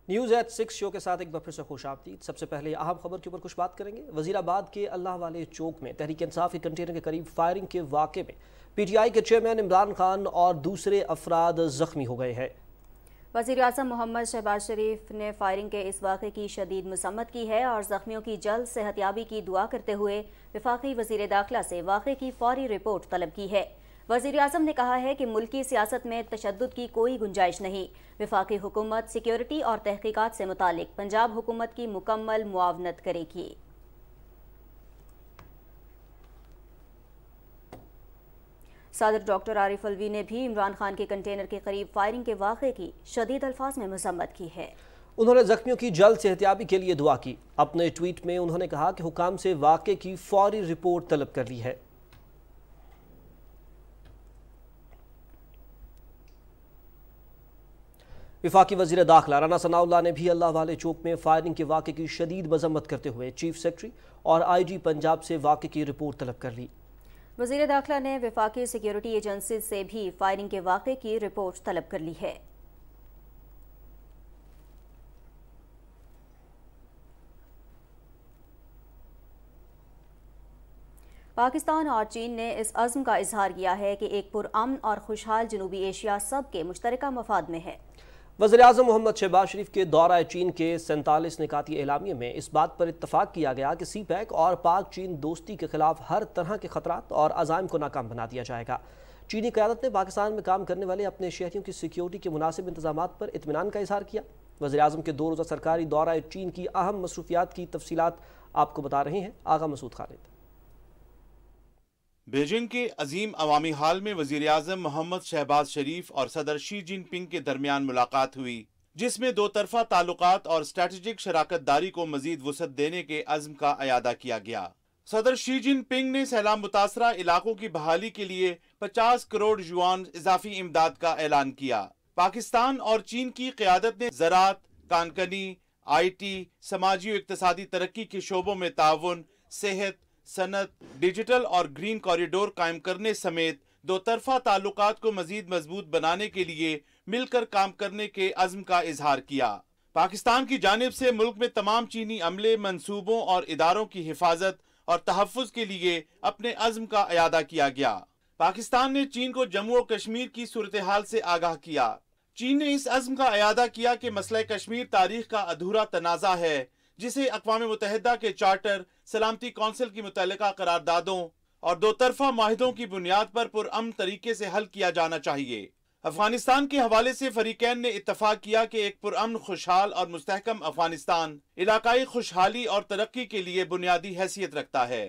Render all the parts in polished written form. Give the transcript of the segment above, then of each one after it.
News at 6 شو کے ساتھ ایک بار پھر سے خوش آمدید۔ سب سے پہلے اہم خبر کے اوپر کچھ بات کریں گے۔ وزیر آباد کے اللہ والے چوک میں تحریک انصاف کے کنٹینر کے قریب فائرنگ کے واقعے میں پی ٹی آئی کے چیئرمین عمران خان اور دوسرے افراد زخمی ہو گئے ہیں۔ وزیر اعظم محمد شہباز شریف نے فائرنگ کے اس واقعے کی شدید مذمت کی ہے اور زخمیوں کی جلد صحتیابی کی دعا کرتے ہوئے وفاقی وزیر داخلہ سے واقعے کی فوری رپورٹ طلب کی ہے۔ وزیر اعظم نے کہا ہے کہ ملکی سیاست میں تشدد کی کوئی گنجائش نہیں۔ وفاقی حکومت سیکیورٹی اور تحقیقات سے متعلق پنجاب حکومت کی مکمل معاونت کرے گی۔ صدر ڈاکٹر عارف الوی نے بھی عمران خان کے کنٹینر کے قریب فائرنگ کے واقعے کی شدید الفاظ میں مذمت کی ہے۔ انہوں نے زخمیوں کی جلد صحتیابی کے لیے دعا کی۔ اپنے ٹویٹ میں انہوں نے کہا کہ حکام سے واقعے کی فوری رپورٹ طلب کر لی ہے۔ وفاقی وزیر داخلہ رانا ثناء اللہ نے بھی اللہ والے چوک میں فائرنگ کے واقعے کی شدید مذمت کرتے ہوئے چیف سیکرٹری اور آئی جی پنجاب سے واقعے کی رپورٹ طلب کر لی۔ وزیر داخلہ نے وفاقی سیکیورٹی ایجنسی سے بھی فائرنگ کے واقعے کی رپورٹ طلب کر لی ہے۔ پاکستان اور چین نے اس عزم کا اظہار کیا ہے کہ ایک پرامن اور خوشحال جنوبی ایشیا سب کے مشترکہ مفاد میں ہے۔ وزیر اعظم محمد شہباز شریف کے دورہ چین کے 47 نکاتی اعلامیے میں اس بات پر اتفاق کیا گیا کہ سی پیک اور پاک چین دوستی کے خلاف ہر طرح کے خطرات اور عزائم کو ناکام بنا دیا جائے گا۔ چینی قیادت نے پاکستان میں کام کرنے والے اپنے شہریوں کی سیکیورٹی کے مناسب انتظامات پر اطمینان کا اظہار کیا۔ وزیر اعظم کے 2 روزہ سرکاری دورہ چین کی اہم مصروفیات کی تفصیلات آپ کو بتا رہے ہیں آغا مسعود خالد۔ بیجنگ کے عظیم عوامی ہال میں وزیر اعظم محمد شہباز شریف اور صدر شی جن پنگ کے درمیان ملاقات ہوئی، جس میں 2 طرفہ تعلقات اور اسٹریٹجک شراکت داری کو مزید وسعت دینے کے عزم کا اعادہ کیا گیا۔ صدر شی جن پنگ نے سیلاب متاثرہ علاقوں کی بحالی کے لیے 50 کروڑ یوان اضافی امداد کا اعلان کیا۔ پاکستان اور چین کی قیادت نے زراعت، کانکنی، آئی ٹی، سماجی و اقتصادی ترقی کے شعبوں میں تعاون، صحت، صنعت، ڈیجیٹل اور گرین کوریڈور قائم کرنے سمیت 2 طرفہ تعلقات کو مزید مضبوط بنانے کے لیے مل کر کام کرنے کے عزم کا اظہار کیا۔ پاکستان کی جانب سے ملک میں تمام چینی عملے، منصوبوں اور اداروں کی حفاظت اور تحفظ کے لیے اپنے عزم کا اعادہ کیا گیا۔ پاکستان نے چین کو جموں و کشمیر کی صورتحال سے آگاہ کیا۔ چین نے اس عزم کا اعادہ کیا کہ مسئلہ کشمیر تاریخ کا ادھورا تنازع ہے، جسے اقوام متحدہ کے چارٹر، سلامتی کونسل کی متعلقہ قراردادوں اور 2 طرفہ معاہدوں کی بنیاد پر پرامن طریقے سے حل کیا جانا چاہیے۔ افغانستان کے حوالے سے فریقین نے اتفاق کیا کہ ایک پرامن، خوشحال اور مستحکم افغانستان علاقائی خوشحالی اور ترقی کے لیے بنیادی حیثیت رکھتا ہے۔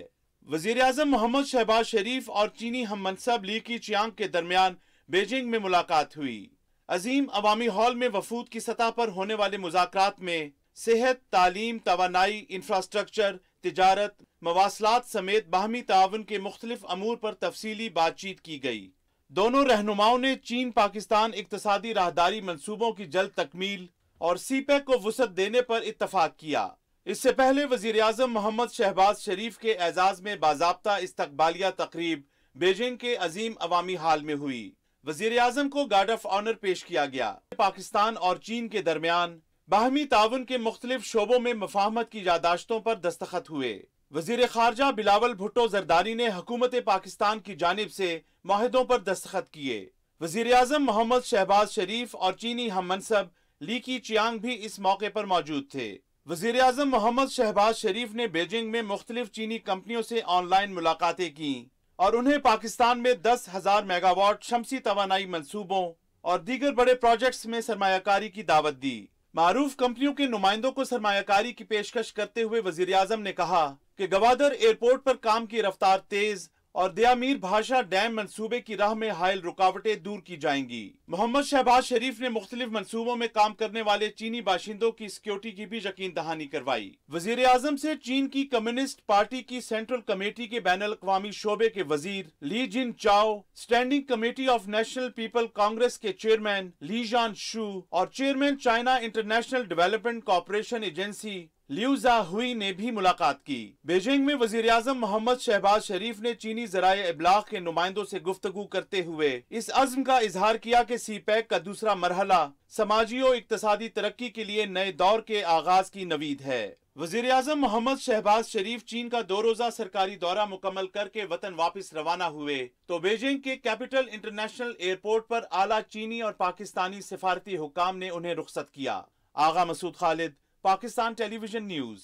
وزیر اعظم محمد شہباز شریف اور چینی ہم منصب لی کی چیانگ کے درمیان بیجنگ میں ملاقات ہوئی۔ عظیم عوامی ہال میں وفود کی سطح پر ہونے والے مذاکرات میں صحت، تعلیم، توانائی، انفراسٹرکچر، تجارت، مواصلات سمیت باہمی تعاون کے مختلف امور پر تفصیلی بات چیت کی گئی۔ دونوں رہنماؤں نے چین پاکستان اقتصادی راہداری منصوبوں کی جلد تکمیل اور سی پیک کو وسعت دینے پر اتفاق کیا۔ اس سے پہلے وزیر اعظم محمد شہباز شریف کے اعزاز میں باضابطہ استقبالیہ تقریب بیجنگ کے عظیم عوامی ہال میں ہوئی۔ وزیر اعظم کو گارڈ آف آنر پیش کیا گیا۔ پاکستان اور چین کے درمیان باہمی تعاون کے مختلف شعبوں میں مفاہمت کی یادداشتوں پر دستخط ہوئے۔ وزیر خارجہ بلاول بھٹو زرداری نے حکومت پاکستان کی جانب سے معاہدوں پر دستخط کیے۔ وزیر اعظم محمد شہباز شریف اور چینی ہم منصب لی کی چیانگ بھی اس موقع پر موجود تھے۔ وزیر اعظم محمد شہباز شریف نے بیجنگ میں مختلف چینی کمپنیوں سے آن لائن ملاقاتیں کیں اور انہیں پاکستان میں 10,000 میگا واٹ شمسی توانائی منصوبوں اور دیگر بڑے پروجیکٹس میں سرمایہ کاری کی دعوت دی۔ معروف کمپنیوں کے نمائندوں کو سرمایہ کاری کی پیشکش کرتے ہوئے وزیر اعظم نے کہا کہ گوادر ایئرپورٹ پر کام کی رفتار تیز اور دیامیر بھاشا ڈیم منصوبے کی راہ میں حائل رکاوٹیں دور کی جائیں گی۔ محمد شہباز شریف نے مختلف منصوبوں میں کام کرنے والے چینی باشندوں کی سیکیورٹی کی بھی یقین دہانی کروائی۔ وزیر اعظم سے چین کی کمیونسٹ پارٹی کی سینٹرل کمیٹی کے بین الاقوامی شعبے کے وزیر Li Jinchao, standing committee of National People Congress کے چیئرمین لی جان شو اور chairman China International Development Cooperation Agency Liu Zhahui ने भी मुलाकात की। बीजिंग में वजीर आजम मोहम्मद शहबाज शरीफ ने चीनी ज़राए इब्लाग के नुमाइंदों से गुफ्तगू करते हुए इस अज़्म का इजहार किया कि CPEC का दूसरा मरहला समाजी और इक्तसादी तरक्की के लिए नए दौर के आगाज की नवीद है। वजीर आजम मोहम्मद शहबाज शरीफ चीन का 2 रोज़ा सरकारी दौरा मुकम्मल करके वतन वापस रवाना हुए तो बीजिंग के कैपिटल इंटरनेशनल एयरपोर्ट पर आला चीनी और पाकिस्तानी सिफारती हुक्काम ने उन्हें रुखसत किया। आगा मसूद खालिद, पाकिस्तान टेलीविजन न्यूज़।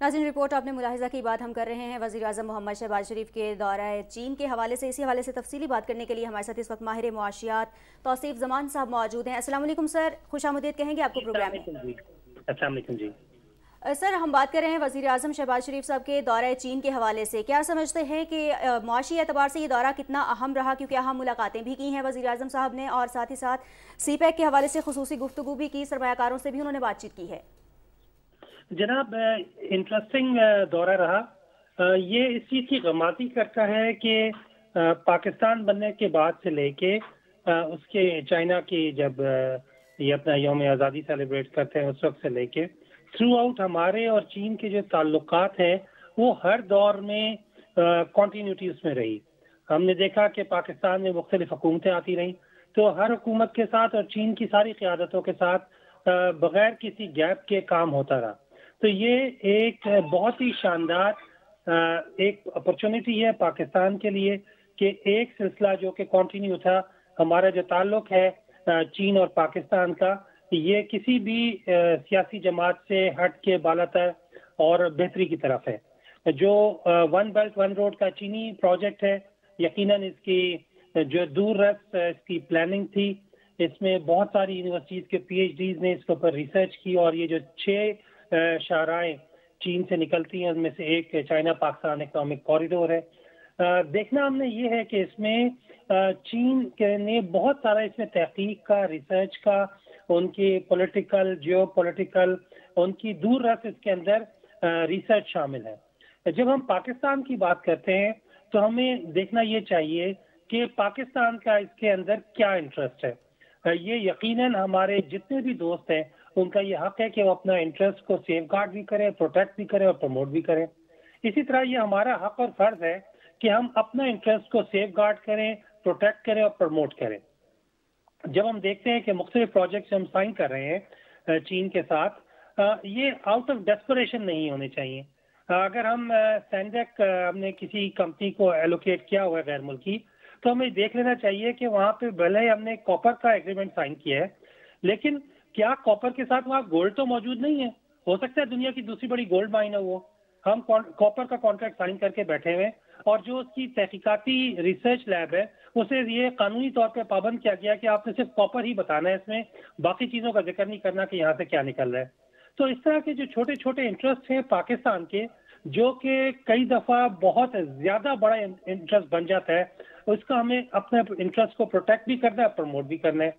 नाज़रीन, रिपोर्ट आपने मुलाहिज़ा की बात हम कर रहे हैं वज़ीर आज़म मोहम्मद शहबाज शरीफ के दौरा चीन के हवाले से। इसी हवाले से तफसीली बात करने के लिए हमारे साथ इस वक्त माहिर मुआशियात तौसीफ ज़मान साहब मौजूद हैं। अस्सलाम वालेकुम सर, खुशामदीद कहेंगे आपको प्रोग्राम में। अस्सलाम वालेकुम जी। सर, हम बात कर रहे हैं वज़ीर आज़म शहबाज शरीफ साहब के दौरा चीन के हवाले से। क्या समझते हैं कि मुआशी एतबार से ये दौरा कितना अहम रहा, क्योंकि अहम मुलाकातें भी की हैं वज़ीर आज़म साहब ने और साथ ही साथ CPEC के हवाले से खुसूसी गुफ्तगू भी की, सरमायाकारों से भी उन्होंने बातचीत की है। जनाब, इंटरेस्टिंग दौरा रहा। ये इस चीज़ की गमाती करता है कि पाकिस्तान बनने के बाद से लेके उसके चाइना की जब ये अपना यौम आज़ादी सेलिब्रेट करते हैं उस वक्त से लेके थ्रू आउट हमारे और चीन के जो ताल्लुकात हैं वो हर दौर में कॉन्टीन्यूटी उसमें रही। हमने देखा कि पाकिस्तान में मुख्तलिफ हुकूमतें आती रहीं तो हर हुकूमत के साथ और चीन की सारी क़यादतों के साथ बग़ैर किसी गैप के काम होता रहा। तो ये एक बहुत ही शानदार एक अपॉर्चुनिटी है पाकिस्तान के लिए कि एक सिलसिला जो कि कंटिन्यू था, हमारा जो ताल्लुक है चीन और पाकिस्तान का, ये किसी भी सियासी जमात से हट के बालातर और बेहतरी की तरफ है। जो वन बेल्ट वन रोड का चीनी प्रोजेक्ट है, यकीनन इसकी जो दूर रस इसकी प्लानिंग थी, इसमें बहुत सारी यूनिवर्सिटीज़ के PhDs ने इसके ऊपर रिसर्च की और ये जो 6 शाहराएं चीन से निकलती हैं उनमें से एक चाइना पाकिस्तान इकोनॉमिक कॉरिडोर है। देखना हमने ये है कि इसमें चीन ने बहुत सारा इसमें तहकीक का, रिसर्च का, उनकी पॉलिटिकल, जियो पॉलिटिकल, उनकी दूर रस इसके अंदर रिसर्च शामिल है। जब हम पाकिस्तान की बात करते हैं तो हमें देखना ये चाहिए कि पाकिस्तान का इसके अंदर क्या इंटरेस्ट है। ये यकीनन हमारे जितने भी दोस्त हैं उनका ये हक है कि वो अपना इंटरेस्ट को सेफ गार्ड भी करें, प्रोटेक्ट भी करें और प्रमोट भी करें। इसी तरह ये हमारा हक और फर्ज है कि हम अपना इंटरेस्ट को सेफ गार्ड करें, प्रोटेक्ट करें और प्रमोट करें। जब हम देखते हैं कि मुख्तलिफ प्रोजेक्ट्स हम साइन कर रहे हैं चीन के साथ, ये आउट ऑफ डेस्परेशन नहीं होने चाहिए। अगर हम सैंडक हमने किसी कंपनी को एलोकेट किया हुआ है गैर मुल्की, तो हमें देख लेना चाहिए कि वहाँ पे भले हमने कॉपर का एग्रीमेंट साइन किया है, लेकिन क्या कॉपर के साथ वहाँ गोल्ड तो मौजूद नहीं है? हो सकता है दुनिया की दूसरी बड़ी गोल्ड माइन है वो। हम कॉपर का कॉन्ट्रैक्ट साइन करके बैठे हुए और जो उसकी तहकीकाती रिसर्च लैब है उसे ये कानूनी तौर पे पाबंद किया गया कि आपने सिर्फ कॉपर ही बताना है, इसमें बाकी चीज़ों का जिक्र नहीं करना कि यहाँ से क्या निकल रहा है। तो इस तरह के जो छोटे छोटे इंटरेस्ट हैं पाकिस्तान के, जो कि कई दफ़ा बहुत ज़्यादा बड़ा इंटरेस्ट बन जाता है, उसका हमें अपने इंटरेस्ट को प्रोटेक्ट भी करना है, प्रमोट भी करना है।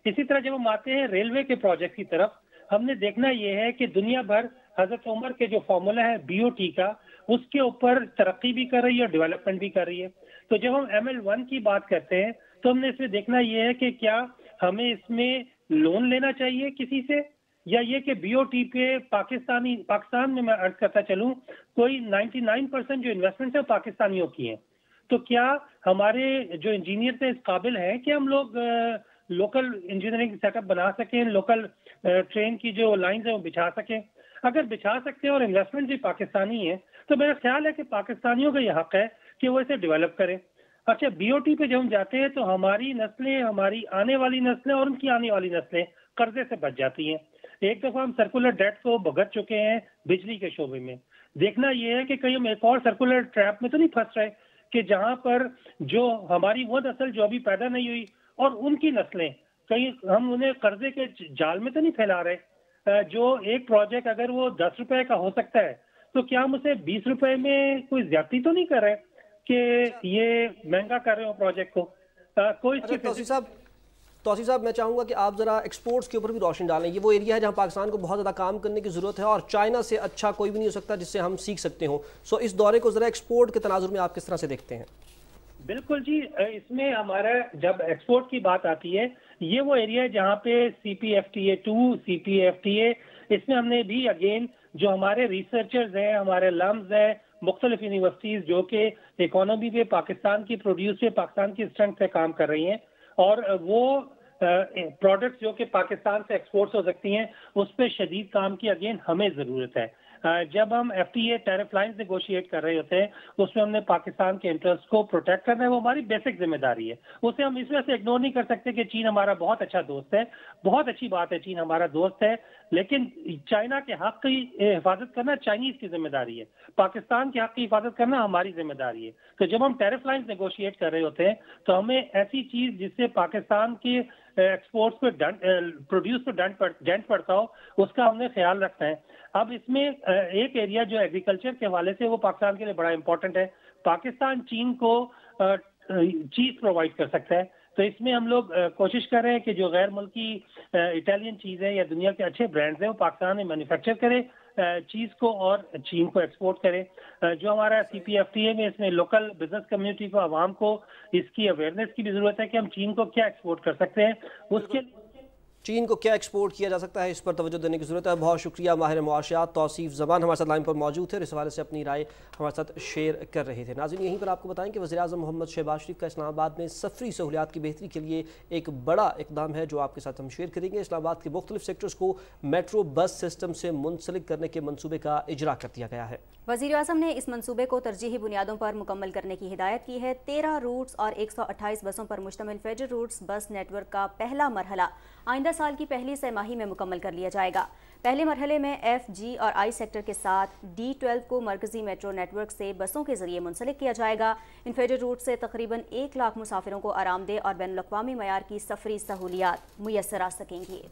इसी तरह जब हम आते हैं रेलवे के प्रोजेक्ट की तरफ, हमने देखना ये है कि दुनिया भर हजरत उमर के जो फॉर्मूला है BOT का, उसके ऊपर तरक्की भी कर रही है और डेवलपमेंट भी कर रही है। तो जब हम ML1 की बात करते हैं तो हमने इसमें देखना ये है कि क्या हमें इसमें लोन लेना चाहिए किसी से, या ये कि BOT पे पाकिस्तान में मैं अर्ज करता चलूँ कोई 99% जो इन्वेस्टमेंट है पाकिस्तानियों की हैं। तो क्या हमारे जो इंजीनियर हैं इस काबिल हैं कि हम लोग लोकल इंजीनियरिंग सेटअप बना सकें, लोकल ट्रेन की जो लाइंस हैं वो बिछा सकें? अगर बिछा सकते हैं और इन्वेस्टमेंट भी पाकिस्तानी है तो मेरा ख्याल है कि पाकिस्तानियों का यह हक है कि वो इसे डेवलप करें। अच्छा, BOT पे जब हम जाते हैं तो हमारी नस्लें, हमारी आने वाली नस्लें और उनकी आने वाली नस्लें कर्जे से बच जाती हैं। एक दफ़ा हम सर्कुलर डेट को भुगत चुके हैं बिजली के शोबे में। देखना यह है कि कहीं हम एक और सर्कुलर ट्रैप में तो नहीं फंस रहे कि जहाँ पर जो हमारी वो नस्ल जो अभी पैदा नहीं हुई और उनकी नस्लें, कहीं हम उन्हें कर्जे के जाल में तो नहीं फैला रहे। जो एक प्रोजेक्ट अगर वो 10 रुपए का हो सकता है तो क्या हम उसे 20 रुपए में कोई ज्यादती तो नहीं कर रहे कि ये महंगा कर रहे हो प्रोजेक्ट को? कोई तौसीफ साहब, मैं चाहूँगा कि आप ज़रा एक्सपोर्ट्स के ऊपर भी रोशनी डालें। ये वो एरिया है जहाँ पाकिस्तान को बहुत ज़्यादा काम करने की ज़रूरत है और चाइना से अच्छा कोई भी नहीं हो सकता जिससे हम सीख सकते हो। सो इस दौरे को ज़रा एक्सपोर्ट के तनाजुर में आप किस तरह से देखते हैं? بالکل جی، اس میں ہمارا جب ایکسپورٹ کی بات آتی ہے یہ وہ ایریا ہے جہاں پہ CPFTA2 CPFTA اس میں ہم نے بھی اگین جو ہمارے ریسرچرز ہیں، ہمارے لمز ہیں، مختلف یونیورسٹیز جو کہ اکانومی پہ پاکستان کی پروڈیوس پہ پاکستان کی اسٹرینتھ پہ کام کر رہی ہیں، اور وہ پروڈکٹس جو کہ پاکستان سے ایکسپورٹس ہو سکتی ہیں اس پہ شدید کام کی اگین ہمیں ضرورت ہے۔ جب ہم FTA ٹیرف لائنز نیگوشیٹ کر رہے ہوتے ہیں اس میں ہم نے پاکستان کے انٹرسٹ کو پروٹیکٹ کرنا ہے، وہ ہماری بیسک ذمہ داری ہے، اسے ہم اس وجہ سے اگنور نہیں کر سکتے کہ چین ہمارا بہت اچھا دوست ہے، بہت اچھی بات ہے چین ہمارا دوست ہے، لیکن چائنا کے حق کی حفاظت کرنا چائنیز کی ذمہ داری ہے، پاکستان کے حق کی حفاظت کرنا ہماری ذمہ داری ہے۔ تو جب ہم ٹیرف لائنز نیگوشیٹ کر رہے ہوتے ہیں تو ہمیں ایسی چیز جس سے پاکستان کے ایکسپورٹس پہ پروڈیوس پہ ڈینٹ پڑتا ہو اس کا ہم نے خیال رکھنا ہے۔ اب اس میں ایک ایریا جو ایگریکلچر کے حوالے سے وہ پاکستان کے لیے بڑا امپورٹنٹ ہے، پاکستان چین کو چیز پرووائڈ کر سکتا ہے، تو اس میں ہم لوگ کوشش کر رہے ہیں کہ جو غیر ملکی اٹالین چیزیں یا دنیا کے اچھے برانڈز ہیں وہ پاکستان میں مینوفیکچر کرے چیز کو اور چین کو ایکسپورٹ کرے۔ جو ہمارا CPFTA میں اس میں لوکل بزنس کمیونٹی کو، عوام کو اس کی اویئرنیس کی بھی ضرورت ہے کہ ہم چین کو کیا ایکسپورٹ کر سکتے ہیں، اس کے چین کو کیا ایکسپورٹ کیا جا سکتا ہے اس پر توجہ دینے کی ضرورت ہے۔ بہت شکریہ ماہر معاشیات توصیف زمان ہمارے ساتھ لائن پر موجود تھے اور اس حوالے سے اپنی رائے ہمارے ساتھ شیئر کر رہے تھے۔ ناظرین یہیں پر آپ کو بتائیں کہ وزیر اعظم محمد شہباز شریف کا اسلام آباد میں سفری سہولیات کی بہتری کے لیے ایک بڑا اقدام ہے جو آپ کے ساتھ ہم شیئر کریں گے۔ اسلام آباد کے مختلف سیکٹرز کو میٹرو بس سسٹم سے منسلک کرنے کے منصوبے کا اجرا کر دیا گیا ہے۔ وزیر اعظم نے اس منصوبے کو ترجیحی بنیادوں پر مکمل کرنے کی ہدایت کی ہے۔ 13 روٹس اور 128 بسوں پر مشتمل فیڈرل روٹس بس نیٹ ورک کا پہلا مرحلہ آئندہ سال کی پہلی سہ ماہی میں مکمل کر لیا جائے گا۔ پہلے مرحلے میں F، G اور I سیکٹر کے ساتھ D12 کو مرکزی میٹرو نیٹ ورک سے بسوں کے ذریعے منسلک کیا جائے گا۔ ان فیڈرل روٹ سے تقریباً 1 لاکھ مسافروں کو آرام دہ اور بین الاقوامی معیار کی سفری سہولیات میسر آ سکیں گی۔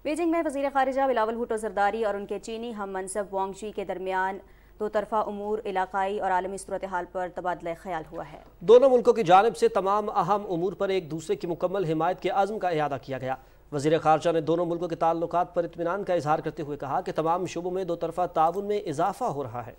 بیجنگ میں وزیر خارجہ بلاول بھٹو زرداری اور ان کے چینی ہم منصب وانگ جی کے درمیان دو طرفہ امور، علاقائی اور عالمی صورتحال پر تبادلہ خیال ہوا ہے۔ دونوں ملکوں کی جانب سے تمام اہم امور پر ایک دوسرے کی مکمل حمایت کے عزم کا اعادہ کیا گیا۔ وزیر خارجہ نے دونوں ملکوں کے تعلقات پر اطمینان کا اظہار کرتے ہوئے کہا کہ تمام شعبوں میں دو طرفہ تعاون میں اضافہ ہو رہا ہے۔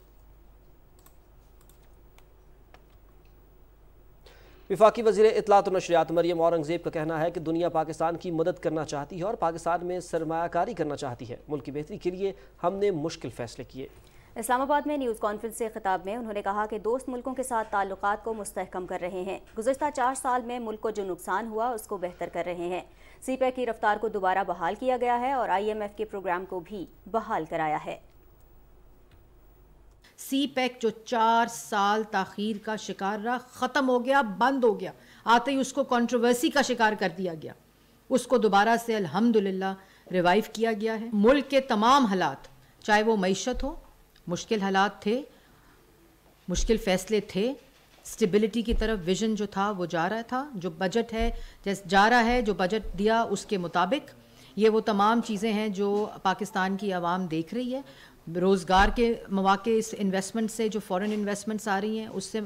وفاقی وزیر اطلاعات و نشریات مریم اورنگزیب کا کہنا ہے کہ دنیا پاکستان کی مدد کرنا چاہتی ہے اور پاکستان میں سرمایہ کاری کرنا چاہتی ہے۔ ملک کی بہتری کے لیے ہم نے مشکل فیصلے کیے۔ اسلام آباد میں نیوز کانفرنس سے خطاب میں انہوں نے کہا کہ دوست ملکوں کے ساتھ تعلقات کو مستحکم کر رہے ہیں۔ گزشتہ 4 سال میں ملک کو جو نقصان ہوا اس کو بہتر کر رہے ہیں۔ CPEC کی رفتار کو دوبارہ بحال کیا گیا ہے اور IMF کے پروگرام کو بھی بحال کرایا ہے۔ CPEC جو 4 سال تاخیر کا شکار رہا، ختم ہو گیا، بند ہو گیا، آتے ہی اس کو کنٹروورسی کا شکار کر دیا گیا، اس کو دوبارہ سے الحمدللہ ریوائیو کیا گیا ہے۔ ملک کے تمام حالات، چاہے وہ معیشت ہو، مشکل حالات تھے، مشکل فیصلے تھے، اسٹیبلٹی کی طرف ویژن جو تھا وہ جا رہا تھا، جو بجٹ ہے جا رہا ہے، جو بجٹ دیا اس کے مطابق۔ یہ وہ تمام چیزیں ہیں جو پاکستان کی عوام دیکھ رہی ہے۔ روزگار کے مواقع اس انویسٹمنٹ سے، جو فورن انویسٹمنٹس آ رہی ہیں اس سے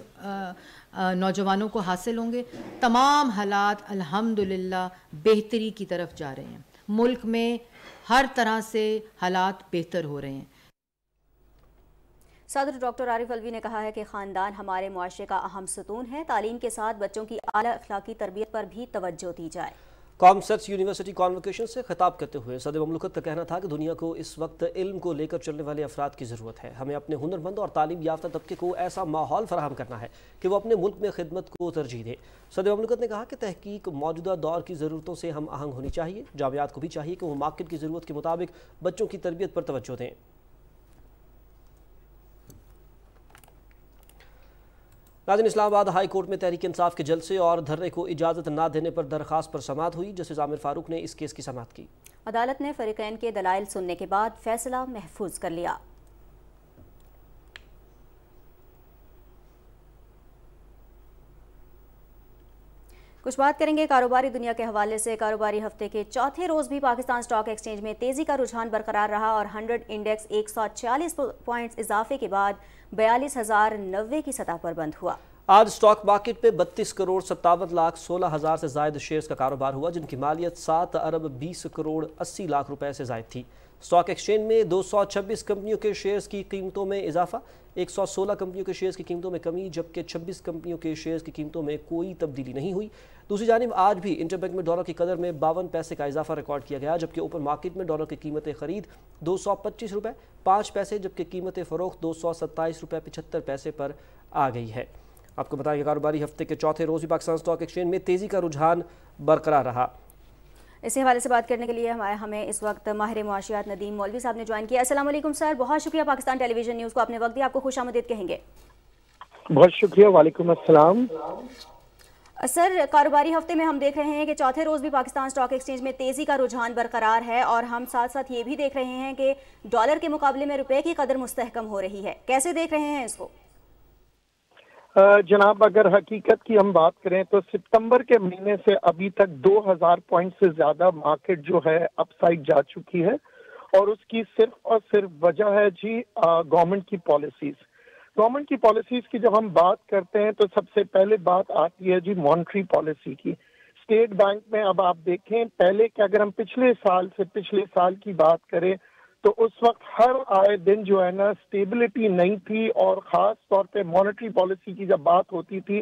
نوجوانوں کو حاصل ہوں گے۔ تمام حالات الحمدللہ بہتری کی طرف جا رہے ہیں۔ ملک میں ہر طرح سے حالات بہتر ہو رہے ہیں۔ صدر ڈاکٹر عارف علوی نے کہا ہے کہ خاندان ہمارے معاشرے کا اہم ستون ہے، تعلیم کے ساتھ بچوں کی اعلیٰ اخلاقی تربیت پر بھی توجہ دی جائے۔ کامسٹس یونیورسٹی کانوکیشن سے خطاب کرتے ہوئے صدر مملکت کا کہنا تھا کہ دنیا کو اس وقت علم کو لے کر چلنے والے افراد کی ضرورت ہے۔ ہمیں اپنے ہنرمند اور تعلیم یافتہ طبقے کو ایسا ماحول فراہم کرنا ہے کہ وہ اپنے ملک میں خدمت کو ترجیح دے۔ صدر مملکت نے کہا کہ تحقیق موجودہ دور کی ضرورتوں سے ہم آہنگ ہونی چاہیے۔ جامعات کو بھی چاہیے کہ وہ مارکیٹ کی ضرورت کے مطابق بچوں کی تربیت پر توجہ دیں۔ ناظرین، اسلام آباد ہائی کورٹ میں تحریک انصاف کے جلسے اور دھرنے کو اجازت نہ دینے پر درخواست پر سماعت ہوئی۔ جسٹس عامر فاروق نے اس کیس کی سماعت کی۔ عدالت نے فریقین کے دلائل سننے کے بعد فیصلہ محفوظ کر لیا۔ کچھ بات کریں گے کاروباری دنیا کے حوالے سے۔ کاروباری ہفتے کے چوتھے روز بھی پاکستان سٹاک ایکسچینج میں تیزی کا رجحان برقرار رہا اور 100 انڈیکس 146 پوائنٹس اضافے کے بعد 42,090 کی سطح پر بند ہوا۔ آج سٹاک مارکیٹ پہ 32 کروڑ 57 لاکھ 16 ہزار سے زائد شیئرز کا کاروبار ہوا، جن کی مالیت 7 ارب 20 کروڑ 80 لاکھ روپے سے زائد تھی۔ स्टॉक एक्सचेंज में 226 कंपनियों के शेयर्स की कीमतों में इजाफा, 116 कंपनियों के शेयर्स की कीमतों में कमी, जबकि 26 कंपनियों के शेयर्स की कीमतों में कोई तब्दीली नहीं हुई। दूसरी जानिब आज भी इंटरबैंक में डॉलर की कदर में 52 पैसे का इजाफा रिकॉर्ड किया गया, जबकि ओपन मार्केट में डॉलर की कीमत खरीद 225 रुपये 5 पैसे, जबकि कीमत फ़रोख्त 227 रुपये 75 पैसे पर आ गई है। आपको बताएं कि कारोबारी हफ्ते के चौथे रोज़ भी पाकिस्तान स्टॉक एक्सचेंज में तेज़ी का रुझान बरकरार रहा। इसी हवाले से बात करने के लिए हमें इस वक्त माहिर मुआशियात नदीम मौलवी साहब ने ज्वाइन किया। अस्सलाम वालेकुम सर, बहुत शुक्रिया पाकिस्तान टेलीविजन न्यूज़ को आपने वक्त दिया, आपको खुशामदीद कहेंगे। बहुत शुक्रिया, वालेकुम अस्सलाम। सर, कारोबारी हफ्ते में हम देख रहे हैं कि चौथे रोज़ भी पाकिस्तान स्टॉक एक्सचेंज में तेज़ी का रुझान बरकरार है और हम साथ साथ ये भी देख रहे हैं कि डॉलर के मुकाबले में रुपए की कदर मुस्तहकम हो रही है। कैसे देख रहे हैं इसको? जनाब, अगर हकीकत की हम बात करें तो सितंबर के महीने से अभी तक 2000 पॉइंट से ज्यादा मार्केट जो है अपसाइड जा चुकी है और उसकी सिर्फ और सिर्फ वजह है जी गवर्नमेंट की पॉलिसीज। गवर्नमेंट की पॉलिसीज की जब हम बात करते हैं तो सबसे पहले बात आती है जी मॉनेटरी पॉलिसी की। स्टेट बैंक में अब आप देखें, पहले कि अगर हम पिछले साल की बात करें तो उस वक्त हर आए दिन जो है ना स्टेबिलिटी नहीं थी और ख़ास तौर पे मॉनेटरी पॉलिसी की जब बात होती थी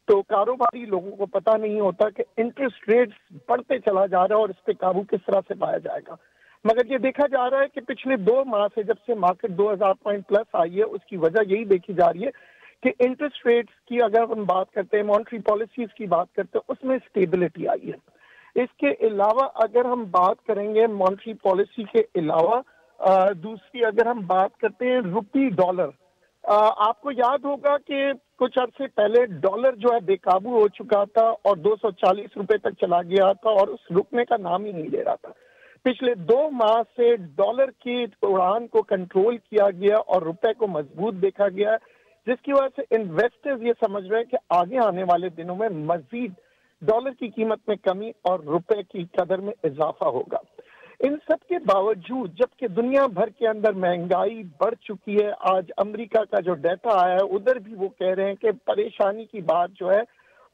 तो कारोबारी लोगों को पता नहीं होता कि इंटरेस्ट रेट्स बढ़ते चला जा रहा है और इस पे काबू किस तरह से पाया जाएगा। मगर ये देखा जा रहा है कि पिछले 2 माह से जब से मार्केट 2000 पॉइंट प्लस आई है उसकी वजह यही देखी जा रही है कि इंटरेस्ट रेट्स की अगर हम बात करते हैं, मॉनेटरी पॉलिसीज की बात करते हैं, उसमें स्टेबिलिटी आई है। इसके अलावा अगर हम बात करेंगे मॉनेटरी पॉलिसी के अलावा दूसरी अगर हम बात करते हैं रुपी डॉलर, आपको याद होगा कि कुछ अरसे पहले डॉलर जो है बेकाबू हो चुका था और 240 रुपए तक चला गया था और उस रुकने का नाम ही नहीं ले रहा था। पिछले 2 माह से डॉलर की उड़ान को कंट्रोल किया गया और रुपए को मजबूत देखा गया, जिसकी वजह से इन्वेस्टर्स ये समझ रहे हैं कि आगे आने वाले दिनों में मजीद डॉलर की कीमत में कमी और रुपए की कदर में इजाफा होगा। इन सब के बावजूद जबकि दुनिया भर के अंदर महंगाई बढ़ चुकी है, आज अमेरिका का जो डाटा आया है उधर भी वो कह रहे हैं कि परेशानी की बात जो है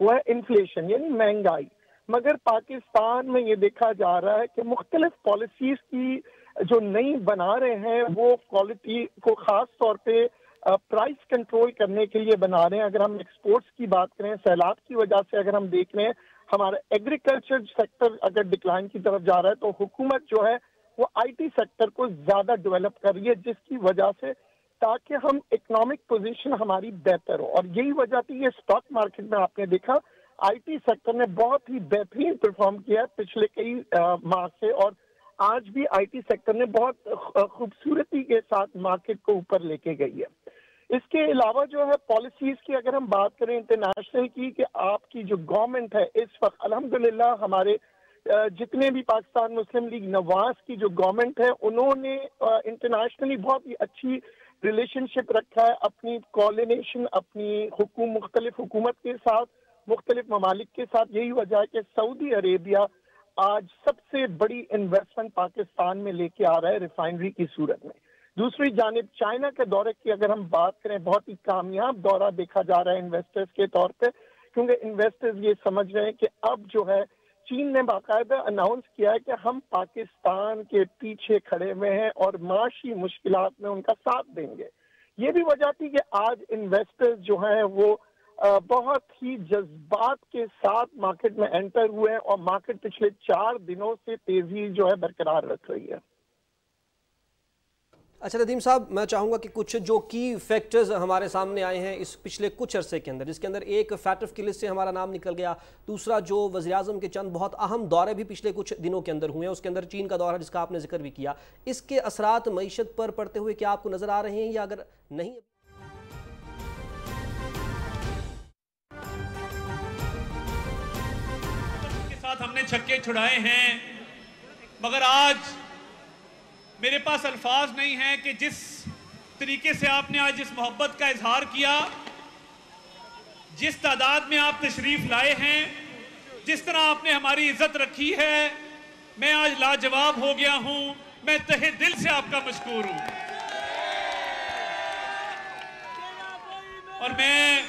वो है इन्फ्लेशन यानी महंगाई, मगर पाकिस्तान में ये देखा जा रहा है कि मुख्तलिफ पॉलिसीज की जो नई बना रहे हैं वो क्वालिटी को खास तौर पे प्राइस कंट्रोल करने के लिए बना रहे हैं। अगर हम एक्सपोर्ट्स की बात करें, सैलाब की वजह से अगर हम देख रहे हैं हमारा एग्रीकल्चर सेक्टर अगर डिक्लाइन की तरफ जा रहा है तो हुकूमत जो है वो आईटी सेक्टर को ज्यादा डेवलप कर रही है, जिसकी वजह से ताकि हम इकोनॉमिक पोजीशन हमारी बेहतर हो। और यही वजह थी ये स्टॉक मार्केट में आपने देखा आईटी सेक्टर ने बहुत ही बेहतरीन परफॉर्म किया है पिछले कई माह से और आज भी आईटी सेक्टर ने बहुत खूबसूरती के साथ मार्केट को ऊपर लेके गई है। इसके अलावा जो है पॉलिसीज की अगर हम बात करें इंटरनेशनल की कि आपकी जो गवर्नमेंट है इस वक्त अल्हम्दुलिल्लाह हमारे जितने भी पाकिस्तान मुस्लिम लीग नवाज की जो गवर्नमेंट है उन्होंने इंटरनेशनली बहुत ही अच्छी रिलेशनशिप रखा है अपनी कोऑर्डिनेशन अपनी मुख्तलिफ हुकूमत के साथ, मुख्तलिफ ममालिक के साथ। यही वजह है कि सऊदी अरेबिया आज सबसे बड़ी इन्वेस्टमेंट पाकिस्तान में लेके आ रहा है रिफाइनरी की सूरत में। दूसरी जानिब चाइना के दौरे की अगर हम बात करें, बहुत ही कामयाब दौरा देखा जा रहा है इन्वेस्टर्स के तौर पे, क्योंकि इन्वेस्टर्स ये समझ रहे हैं कि अब जो है चीन ने बाकायदा अनाउंस किया है कि हम पाकिस्तान के पीछे खड़े हुए हैं और माशी मुश्किलात में उनका साथ देंगे। ये भी वजह थी कि आज इन्वेस्टर्स जो हैं वो बहुत ही जज्बात के साथ मार्केट में एंटर हुए हैं और मार्केट पिछले 4 दिनों से तेजी जो है बरकरार रख रही है। अच्छा नदीम साहब, मैं चाहूँगा कि कुछ जो की फैक्टर्स हमारे सामने आए हैं इस पिछले कुछ अरसे के अंदर, जिसके अंदर एक फैटफ की लिस्ट से हमारा नाम निकल गया, दूसरा जो वज़ीर-ए-आज़म के चंद बहुत अहम दौरे भी पिछले कुछ दिनों के अंदर हुए हैं, उसके अंदर चीन का दौरा जिसका आपने जिक्र भी किया, इसके असरात मईशत पर पड़ते हुए क्या आपको नज़र आ रहे हैं या अगर नहीं? के साथ हमने छक्के छुड़ाए हैं, मगर आज मेरे पास अल्फाज नहीं है कि जिस तरीके से आपने आज इस मोहब्बत का इजहार किया, जिस तादाद में आप तशरीफ लाए हैं, जिस तरह आपने हमारी इज्जत रखी है, मैं आज लाजवाब हो गया हूं। मैं तहे दिल से आपका मशकूर हूं और मैं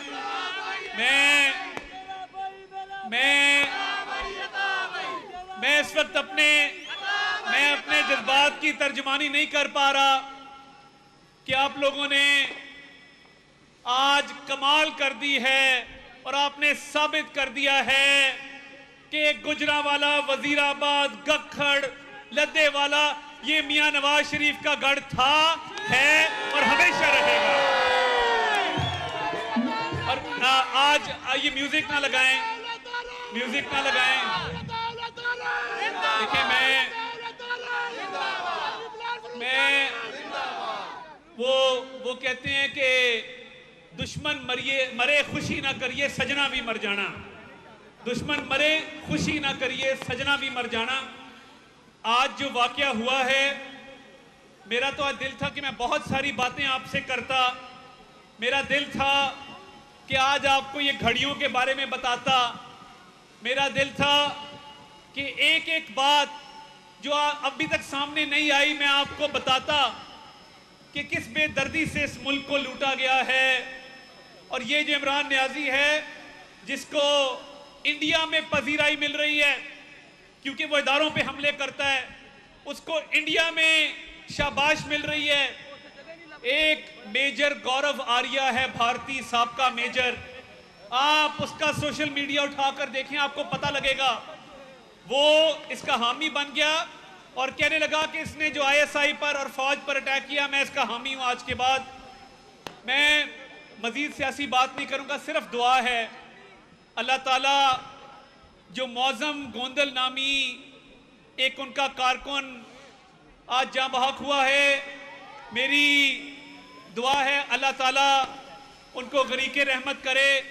इस वक्त अपने जज्बात की तर्जमानी नहीं कर पा रहा कि आप लोगों ने आज कमाल कर दी है और आपने साबित कर दिया है कि गुजरांवाला, वजीराबाद, गखड़, लद्देवाला ये मियां नवाज शरीफ का गढ़ था, है और हमेशा रहेगा। और आज ये म्यूजिक ना लगाएं, म्यूजिक ना लगाएं। देखिए मैं वो कहते हैं कि दुश्मन मरे खुशी ना करिए सजना भी मर जाना। दुश्मन मरे खुशी ना करिए सजना भी मर जाना। आज जो वाकया हुआ है, मेरा तो आज दिल था कि मैं बहुत सारी बातें आपसे करता। मेरा दिल था कि आज आपको ये घड़ियों के बारे में बताता। मेरा दिल था कि एक एक बात जो अभी तक सामने नहीं आई मैं आपको बताता कि किस बेदर्दी से इस मुल्क को लूटा गया है। और ये जो इमरान नियाजी है जिसको इंडिया में पजीराई मिल रही है क्योंकि वो इदारों पे हमले करता है, उसको इंडिया में शाबाश मिल रही है। एक मेजर गौरव आर्या है, भारतीय साबका मेजर, आप उसका सोशल मीडिया उठाकर देखें, आपको पता लगेगा। वो इसका हामी बन गया और कहने लगा कि इसने जो ISI पर और फौज पर अटैक किया मैं इसका हामी हूं। आज के बाद मैं मजीद सियासी बात नहीं करूंगा, सिर्फ दुआ है अल्लाह ताला जो मौजम गोंदल नामी एक उनका कारकुन आज जहां बहक हुआ है, मेरी दुआ है अल्लाह ताला उनको गरीके रहमत करे,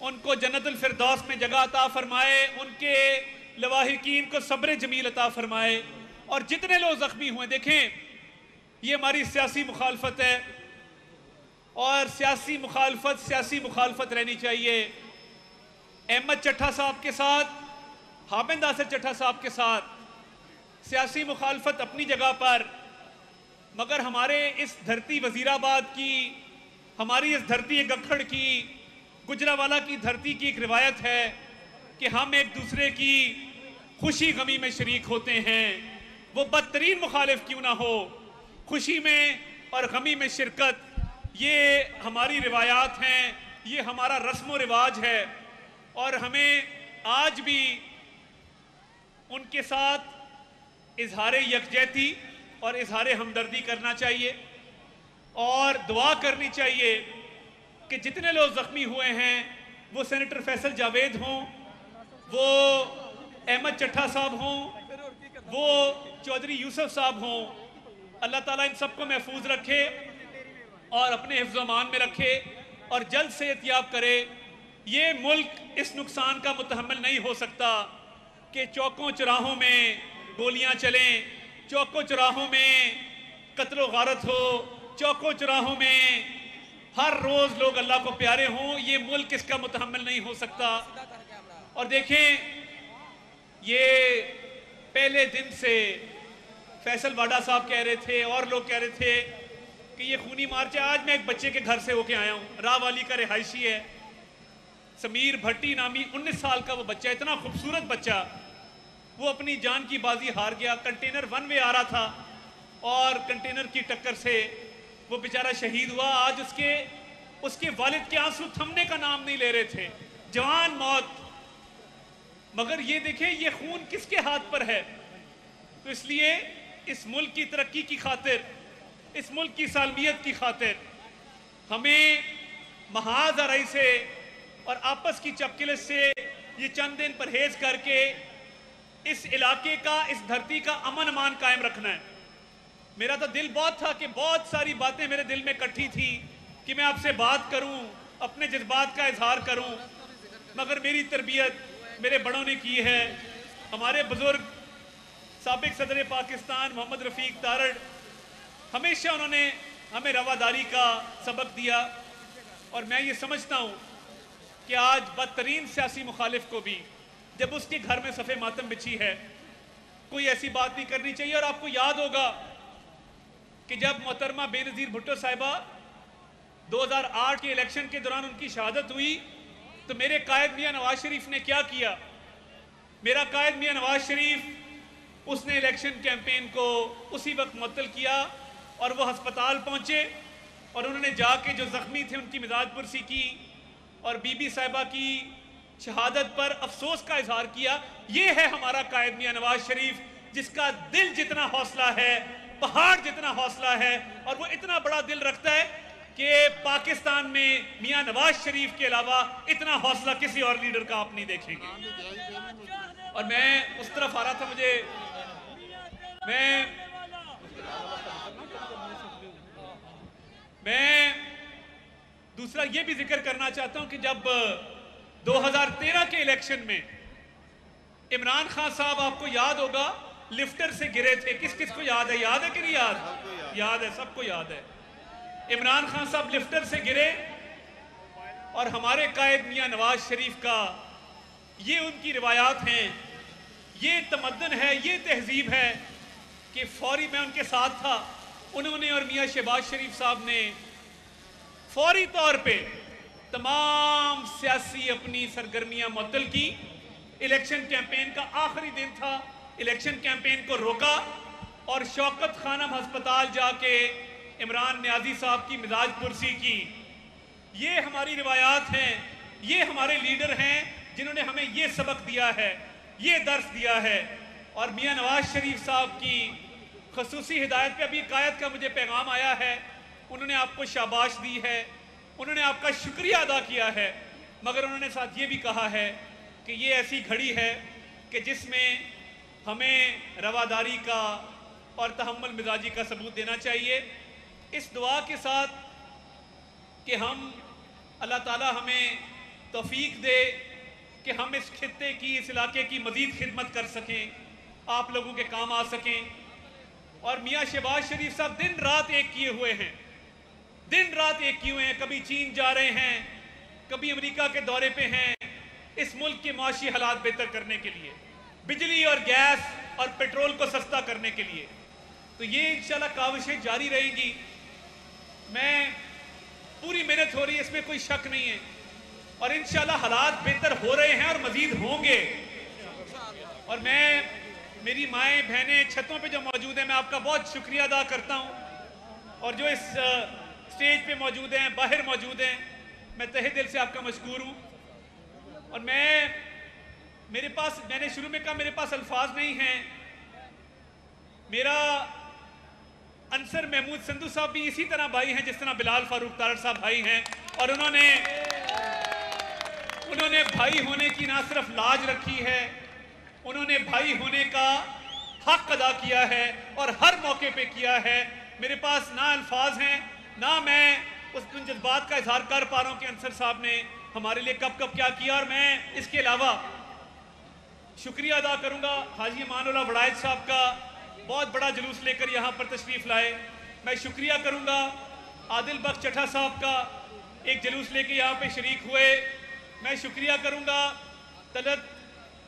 उनको जन्नतुल फिरदौस में जगह अता फरमाए, उनके लवाहिकीन को सब्र जमील अता फरमाए। और जितने लोग जख्मी हुए, देखें ये हमारी सियासी मुखालफत है और सियासी मुखालफत रहनी चाहिए। अहमद चट्टा साहब के साथ, हामिद नासिर चट्टा साहब के साथ सियासी मुखालफत अपनी जगह पर, मगर हमारे इस धरती वजीराबाद की, हमारी इस धरती गखड़ की, गुजरांवाला की धरती की एक रिवायत है कि हम एक दूसरे की खुशी गमी में शरीक होते हैं। वो बदतरीन मुखालिफ क्यों ना हो, खुशी में और गमी में शिरकत, ये हमारी रिवायात हैं, ये हमारा रस्म व रिवाज है। और हमें आज भी उनके साथ इजहार यकजहती और इजहार हमदर्दी करना चाहिए और दुआ करनी चाहिए कि जितने लोग जख्मी हुए हैं, वो सेनेटर फैसल जावेद हों, वो अहमद चट्टा साहब हों, वो चौधरी यूसुफ साहब हों, अल्लाह ताला इन सबको महफूज रखे और अपने हिफ्ज़ अमान में रखे और जल्द से एहतियात करे। ये मुल्क इस नुकसान का मुतहम्मिल नहीं हो सकता कि चौकों चौराहों में गोलियां चलें, चौकों चौराहों में कत्ल गारत हो, चौकों चौराहों में हर रोज लोग अल्लाह को प्यारे हों। ये मुल्क इसका मुतहम्मिल नहीं हो सकता। और देखें, ये पहले दिन से फैसल वाडा साहब कह रहे थे और लोग कह रहे थे कि ये खूनी मार्च है। आज मैं एक बच्चे के घर से होके आया हूँ, रावाली का रिहायशी है, समीर भट्टी नामी 19 साल का वो बच्चा, इतना खूबसूरत बच्चा, वो अपनी जान की बाजी हार गया। कंटेनर वन वे आ रहा था और कंटेनर की टक्कर से वो बेचारा शहीद हुआ। आज उसके वालिद के आंसू थमने का नाम नहीं ले रहे थे। जवान मौत, मगर ये देखें ये खून किसके हाथ पर है। तो इसलिए इस मुल्क की तरक्की की खातिर, इस मुल्क की सालमियत की खातिर हमें महाज आराई से और आपस की चपकिलत से ये चंद दिन परहेज करके इस इलाके का, इस धरती का अमन अमान कायम रखना है। मेरा तो दिल बहुत था कि बहुत सारी बातें मेरे दिल में इकट्ठी थी कि मैं आपसे बात करूं, अपने जज्बात का इजहार करूं, मगर मेरी तरबियत मेरे बड़ों ने की है। हमारे बुजुर्ग साबिक सदर पाकिस्तान मोहम्मद रफ़ीक तारड़, हमेशा उन्होंने हमें रवादारी का सबक दिया। और मैं ये समझता हूँ कि आज बदतरीन सियासी मुखालिफ को भी जब उसके घर में सफ़े मातम बिछी है, कोई ऐसी बात नहीं करनी चाहिए। और आपको याद होगा कि जब मोहतरमा बेनज़ीर भुट्टो साहिबा 2008 के इलेक्शन के दौरान उनकी शहादत हुई, तो मेरे कायद मियां नवाज शरीफ ने क्या किया। मेरा कायद मियां नवाज शरीफ اس نے الیکشن کیمپین کو اسی وقت معطل کیا اور وہ ہسپتال پہنچے اور انہوں نے جا کے جو زخمی تھے ان کی مزاج پرسی کی اور بی بی صاحبہ کی شہادت پر افسوس کا اظہار کیا. یہ ہے ہمارا قائد میاں نواز شریف، جس کا دل جتنا حوصلہ ہے، پہاڑ جتنا حوصلہ ہے، اور وہ اتنا بڑا دل رکھتا ہے کہ پاکستان میں میاں نواز شریف کے علاوہ اتنا حوصلہ کسی اور لیڈر کا آپ نہیں دیکھیں گے. اور میں اس طرف آ رہا تھا، میں دوسرا یہ بھی ذکر کرنا چاہتا ہوں کہ جب 2013 کے الیکشن میں عمران خان صاحب، آپ کو یاد ہوگا، لفٹر سے گرے تھے. کس کس کو یاد ہے؟ یاد ہے کہ نہیں یاد؟ یاد ہے، سب کو یاد ہے. عمران خان صاحب لفٹر سے گرے اور ہمارے قائد میاں نواز شریف کا، یہ ان کی روایات ہیں، یہ تمدن ہے، یہ تہذیب ہے کہ فوری، میں ان کے ساتھ تھا، انہوں نے اور میاں شہباز شریف صاحب نے فوری طور پہ تمام سیاسی اپنی سرگرمیاں معطل کی. الیکشن کیمپین کا آخری دن تھا، الیکشن کیمپین کو روکا اور شوکت خانم ہسپتال جا کے عمران نیازی صاحب کی مزاج پرسی کی. یہ ہماری روایات ہیں، یہ ہمارے لیڈر ہیں جنہوں نے ہمیں یہ سبق دیا ہے، یہ درس دیا ہے. اور میاں نواز شریف صاحب کی خصوصی ہدایت پہ ابھی قائد کا مجھے پیغام آیا ہے، انہوں نے آپ کو شاباش دی ہے، انہوں نے آپ کا شکریہ ادا کیا ہے، مگر انہوں نے ساتھ یہ بھی کہا ہے کہ یہ ایسی گھڑی ہے کہ جس میں ہمیں رواداری کا اور تحمل مزاجی کا ثبوت دینا چاہیے. اس دعا کے ساتھ کہ ہم، اللہ تعالیٰ ہمیں توفیق دے کہ ہم اس خطے کی، اس علاقے کی مزید خدمت کر سکیں، آپ لوگوں کے کام آ سکیں. اور میاں شہباز شریف صاحب دن رات ایک کیے ہوئے ہیں، دن رات ایک کیے ہوئے ہیں. کبھی چین جا رہے ہیں، کبھی امریکہ کے دورے پہ ہیں، اس ملک کے معاشی حالات بہتر کرنے کے لیے، بجلی اور گیس اور پیٹرول کو سستا کرنے کے لیے. تو یہ انشاءاللہ کاوشیں جاری رہیں گی. میں پوری محنت ہو رہی ہے، اس میں کوئی شک نہیں ہے، اور انشاءاللہ حالات بہتر ہو رہے ہیں اور مزید ہوں گے. اور میں، میری مائیں بہنیں چھتوں پہ جو موجود ہیں، میں آپ کا بہت شکریہ ادا کرتا ہوں، اور جو اس سٹیج پہ موجود ہیں، باہر موجود ہیں، میں تہہ دل سے آپ کا مشکور ہوں. اور میرے پاس، میں نے شروع میں کہا میرے پاس الفاظ نہیں ہیں. میرا انصر محمود سندھو صاحب بھی اسی طرح بھائی ہیں جس طرح بلال فاروق تارڑ صاحب بھائی ہیں، اور انہوں نے بھائی ہونے کی نہ صرف لاج رکھی ہے، انہوں نے بھائی ہونے کا حق ادا کیا ہے اور ہر موقع پہ کیا ہے. میرے پاس نہ الفاظ ہیں، نہ میں ان جذبات کا اظہار کر پا رہا ہوں کہ انصر صاحب نے ہمارے لیے کب کب کیا کیا. اور میں اس کے علاوہ شکریہ ادا کروں گا حاجی امان اللہ وڑائچ صاحب کا، بہت بڑا جلوس لے کر یہاں پر تشریف لائے. میں شکریہ کروں گا عادل بخش چٹھا صاحب کا، ایک جلوس لے کے یہاں پہ شریک ہوئے. میں شکریہ کروں گا طلعت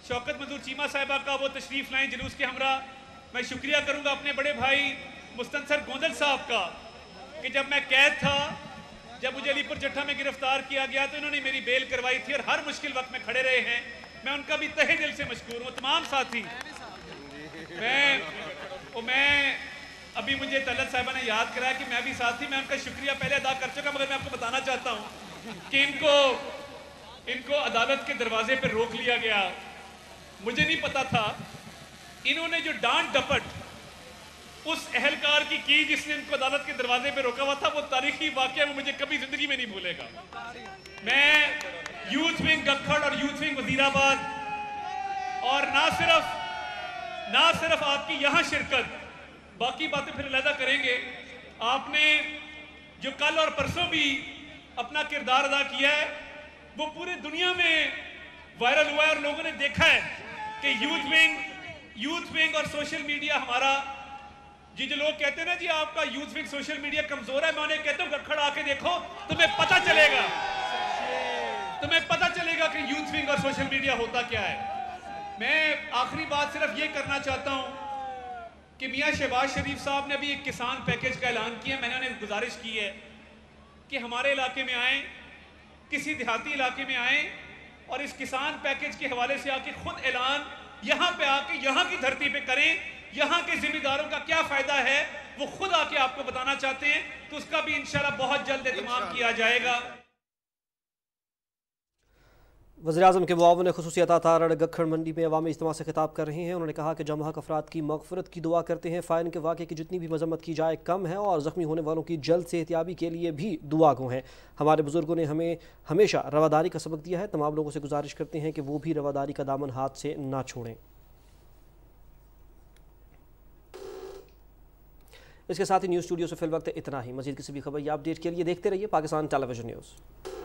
شوکت منظور چیمہ صاحبہ کا، وہ تشریف لائیں جلوس کے ہمراہ. میں شکریہ کروں گا اپنے بڑے بھائی مستنصر گوندل صاحب کا کہ جب میں قید تھا، جب مجھے علی پور جٹھا میں گرفتار کیا گیا تو انہوں نے میری بیل کروائی تھی اور ہر مشکل وقت میں کھڑے رہے ہیں. میں ان کا بھی تہہ دل سے مشکور ہوں. تمام ساتھی، میں ابھی مجھے طلعت صاحبہ نے یاد کرایا کہ میں بھی ساتھی، میں ان کا شکریہ پہلے ادا کر چکا، مگر میں آپ کو بتانا چاہتا ہوں کہ ان کو عدالت کے دروازے پہ روک لیا گیا. مجھے نہیں پتا تھا، انہوں نے جو ڈانٹ ڈپٹ اس اہلکار کی جس نے ان کو عدالت کے دروازے پہ روکا ہوا تھا، وہ تاریخی واقعہ وہ مجھے کبھی زندگی میں نہیں بھولے گا. میں یوتھ ونگ گکھڑ اور یوتھ ونگ وزیر آباد، اور نہ صرف آپ کی یہاں شرکت، باقی باتیں پھر علیحدہ کریں گے. آپ نے جو کل اور پرسوں بھی اپنا کردار ادا کیا ہے، وہ پورے دنیا میں وائرل ہوا ہے، اور لوگوں نے دیکھا ہے کہ یوتھ ونگ اور سوشل میڈیا ہمارا، جو لوگ کہتے ہیں نا جی آپ کا یوتھ ونگ سوشل میڈیا کمزور ہے، میں انہیں کہتا ہوں گکھڑ آ کے دیکھو، تمہیں پتہ چلے گا کہ یوتھ ونگ اور سوشل میڈیا ہوتا کیا ہے. میں آخری بات صرف یہ کرنا چاہتا ہوں کہ میاں شہباز شریف صاحب نے ابھی ایک کسان پیکیج کا اعلان کیا. میں نے انہیں گزارش کی ہے کہ ہمارے علاقے میں آئیں، کسی دیہاتی علاقے میں آئیں، اور اس کسان پیکیج کے حوالے سے آ کے خود اعلان यहाँ पे आके यहाँ की धरती पे करें, यहाँ के जिम्मेदारों का क्या फायदा है वो खुद आके आपको बताना चाहते हैं, तो उसका भी इंशाल्लाह बहुत जल्द एहतमाम किया जाएगा। वज़ीर-ए-आज़म के मुआविन ख़ुसूसी अता तारड़ गखड़ मंडी में अवामी इज्तिमा से खिताब कर रहे हैं। उन्होंने कहा कि जम हक़ अफराद की मग़फ़िरत की दुआ करते हैं। फायरिंग के वाक़े की जितनी भी मज़म्मत की जाए कम है और ज़ख्मी होने वालों की जल्द सेहतियाबी के लिए भी दुआ गो हैं। हमारे बुज़ुर्गों ने हमें हमेशा रवादारी का सबक दिया है। तमाम लोगों से गुजारिश करते हैं कि वो भी रवादारी का दामन हाथ से ना छोड़ें। इसके साथ ही न्यूज़ स्टूडियो से फिल वक्त इतना ही। मज़ीद किसी भी खबर या अपडेट के लिए देखते रहिए पाकिस्तान टेलीविज़न न्यूज़।